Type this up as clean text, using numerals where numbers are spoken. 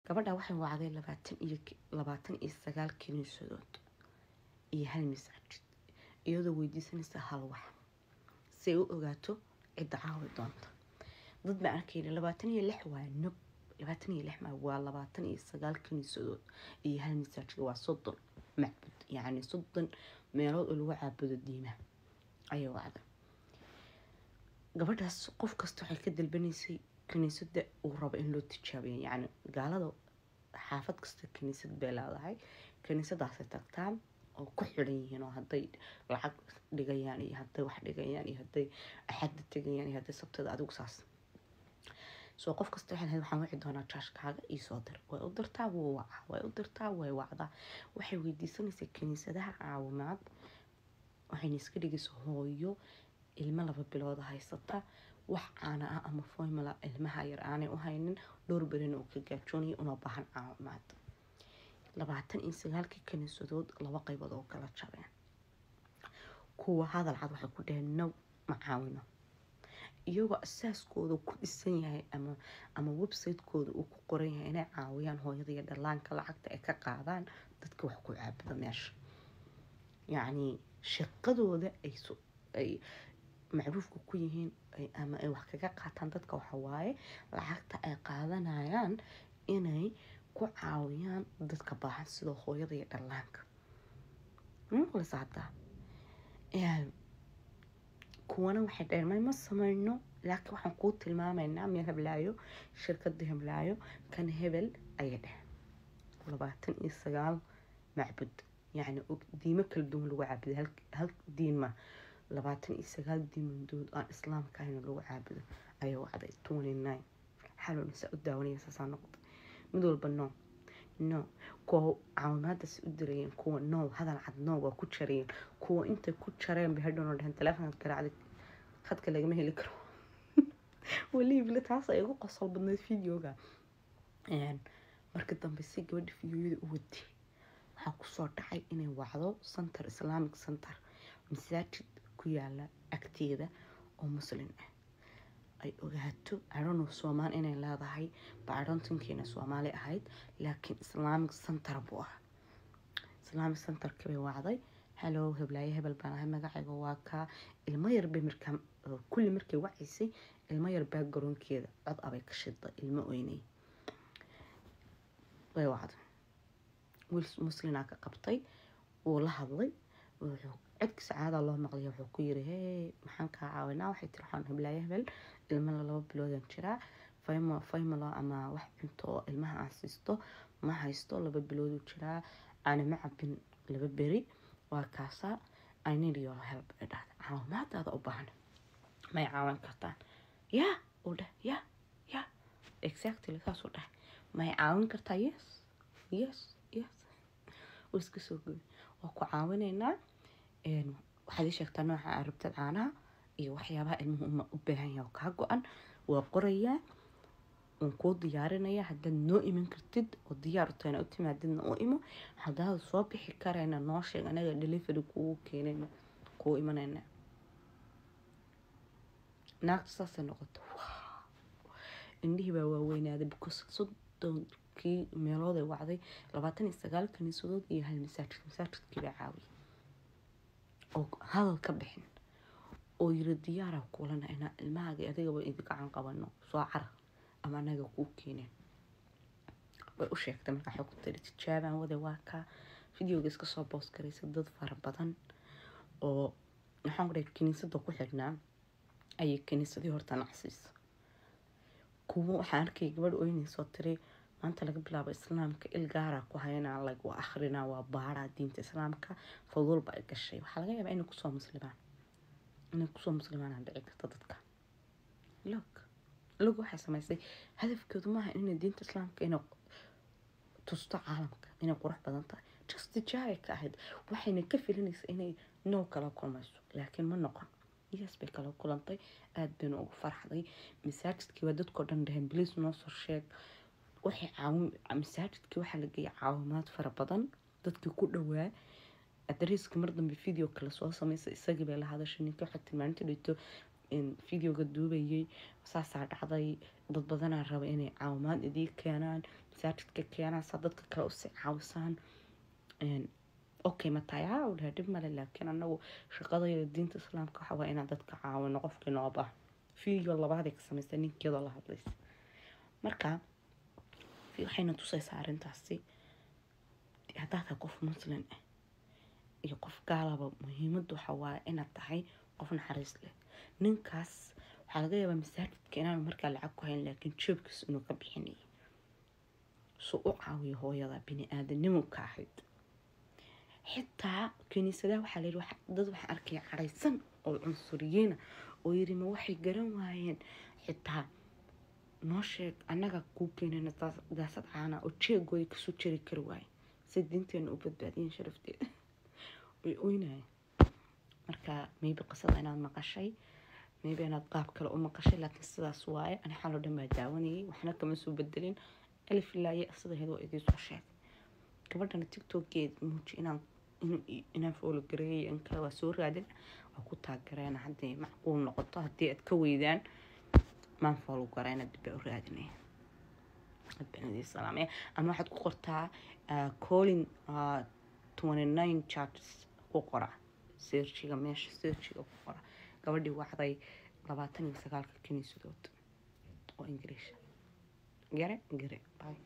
gabadha waxay wacday 29 kiniisadood iyo hal masaajid iyadoo weydiisanaysa hal wax si ay u ogaato cidda caawi doonta. dad baan arkayna 26 waa nab 26 ma waa 29 kiniisadood iyo hal masaajid waa 30 macbud yani 30 meelood oo lagu caabudo diimaha ayay wacday. gabadhaas qof kasta waxay ka dalbanaysay kiniisada uu rabo in loo tijaabiyo yani gaalada xaafad kasta kiniisad bay leedahay kiniisadaas ay tagtaan oo ku xiran yihiin oo hadday lacag dhigayaan iyo hadday wax dhigayaan iyo hadday axad tagayaan iyo hadday sabtada adigu saas soo qof kasta waxaan wici doonaa jaashkaaga ii soo dir way u dirtaa wuu wacaa way u dirtaa way wacdaa waxay weydiisanaysaa kiniisadaha caawimaad waxayna iska dhigaysaa hooyo ilmo 2 bilood haysata wax caana ah ama formula ilmaha yar aanay u haynin dhowr berina uu ka gaajoonayo una baahan caawimaad 29 kiniisadood 2 qaybood oo kala jabeen. kuwa hadal cad waxay ku dhaheen no ma caawino iyagoo asaaskooda ku dhisan yahay ama website-kooda uu ku qoran yahay inay caawiyaan hooyada iyo dhallaanka lacagta ay ka qaadaan dadka wax ku caabuda meesha yani shaqadooda ay macruufka ku yihiin ama ay wax kaga qaataan dadka waxa waaye lacagta ay qaadanayaan inay ku caawiyaan dadka baahan sida hooyada iyo dhallaanka kuwana waxay dhaheen ma samayno laakiin waxaan kuu tilmaamaynaa meel heblaayo shirkada heblaayo kan hebel ayay dhaheen 29 macbud yani diimo kala duwan lagu caabudo hal diin ma 29 diimadood aan islaamka ahayn lagu caabudo ayay wacday 29 xalun sa u daawanaysa saa noqday mid walba no kuwa caawimaadaas u dirayeen kuwa no hadal cad no waa ku jareen kuwa intay ku jareen bay hadhow dhahan telefoonka garaacday khadka lagama heli karo waliba taas ay ugu qosol badnayd videoga marka dambe si gabadha videoyada u waday waxaa ku soo dhacay inay wacdo center islamic center masaajid ku yaala agteeda oo muslim ah ay ogaato arono Soomaal inay leedahay baarantinkeena Soomaali ahayd laakiin islamic center buu ah islamic center kay wacday hello heblaaye hebel baan ahay magacayga waa ka ilmo yar bay markaa kulli markay wacaysay ilmo yar baa garoonkeeda cod abay ka shiday ilmo oynay way wacday wiil muslina ka qabtay oo la hadlay wuxuu codka saacada loo maqlay wuxuu ku yiri maxaan ka caawinaa waxay tirxaan heblaaye hebel ilmo 2 bilood jira faymo ama wax cunto ilmaha aan siisto ma haysto 2 bilood jira aan ma cabin 2 beri waa kaasa I need your help caawimaadaada u baahan ma caawin kartaan yeah exactly kaas u dhahay ma caawin kartaa yes iska soo gudbi waa ku caawinaynaa waxaad sheegtaa nooca arabta caanaha iyo waxyaabaha ilmuhu u baahan yahay ka go'an waa qorayaa oo ku diyaarinaya haddaad noo iman kartid oo diyaar u tahay u timaadidna oo imo haddaad soo bixi karayna noo sheeg anaga delivery kuu keenayna kuu imanayna naagta saasay noqoto indhihi baa waaweynaaday because 30 meelood ay wacday 29 kiniisadood iyo hal masaajidkii baa caawiyay oo hadal ka bixin oo yiri diyaar ah kulana ina ilmahaaga adigaba idin gacan qabano soo carar ama anaga ku keeneen way u sheegtay marka xog tiri tijaabaan wada waa ka videoga iska soo post gareysay dad fara badan oo waxaan ku kiniisada ku xirnaa ay kiniisadii horta nacsiis kuwa waxaan arkay gabadh ooynayso tiri maanta laga bilaabo islaamka ilgaara ku hayna lagu akhrina waa baara diinta islaamka fadul ba gashay waxa laga yaabaa inay ku soo muslimaan dhici karta dadka log waxay samaysay hadafkoodu maaha inay diinta islaamka inay tusto caalamka inay qurux badan tahay just tijaay ka ahayd waxayna ka filinaysaa inay noo kala kulmayso laakiin ma noqon yes bay kala kulantay aad bay ugu farxday masaajidkii waa dadkoo dhan dhahan please noo soo sheeg waxay masaajidkii waxaa la geeyay caawimaad fara badan dadkii ku dhawaa adreeska mar dambe video kala soo samaysay isagii bay la hadashay ninka waxa tilmaantay dhito in videoga duubayay saasaa dhacday dad badan raba inay caawimaad idii keenaan masaajidka keenaan saa dadka kale usii caawisaan okay ma tahay walaha dhib male laakiin anagu shaqadayda diinta islaamka waxa waa inaan dadka caawino qofkii noo baahan video labaad ka samaysta ninkeedoo la hadlaysa marka waxayna tusaysaa arrintaasi haddaad tahay qof muslim ah iyo qof gaalaba muhiimaddu waxa waa inaad tahay qof naxariis leh ninkaas waxaa laga yaabaa masaajidka inaanu markaa lacag ku hayn laakiin jeebkiis inuu ka bixinayay soo u caawiyo hooyada bini aadanimo ka ahayd xitaa kiniisadaha waxaa la yidhi dad waxaan arkaya caraysan oo cunsuriyiina oo yidhi ma waxay garan waayeen xitaa noo sheeg annaga kuu keenayna daasad caana oo jeegooda kasoo jari kari waaye si diinteena u badbaadiyin sharafteeda way oynaya marka maybe qisada inaad maqashay maybe inaad qaab kale u maqashay laakiin sidaas waaye ani xaloo dhan baa daawanayay waxna kama soo bedelin alif ilaa ya sidaheed waa idiin soo sheegay gabadhana tiktokeed muuji inaan foolo gareeyay in kale waa soo raadin waa ku taagereena haddii macquul noqoto haddii aad ka weydaan maan foolo gareena dib baa u raadinaya adbanadii salaamaya ama waxaad ku qortaa calling 29 charges ku qora searchiga meesha searchiga ku qora gabadhii wacday 29 kiniisadood oo English gare bye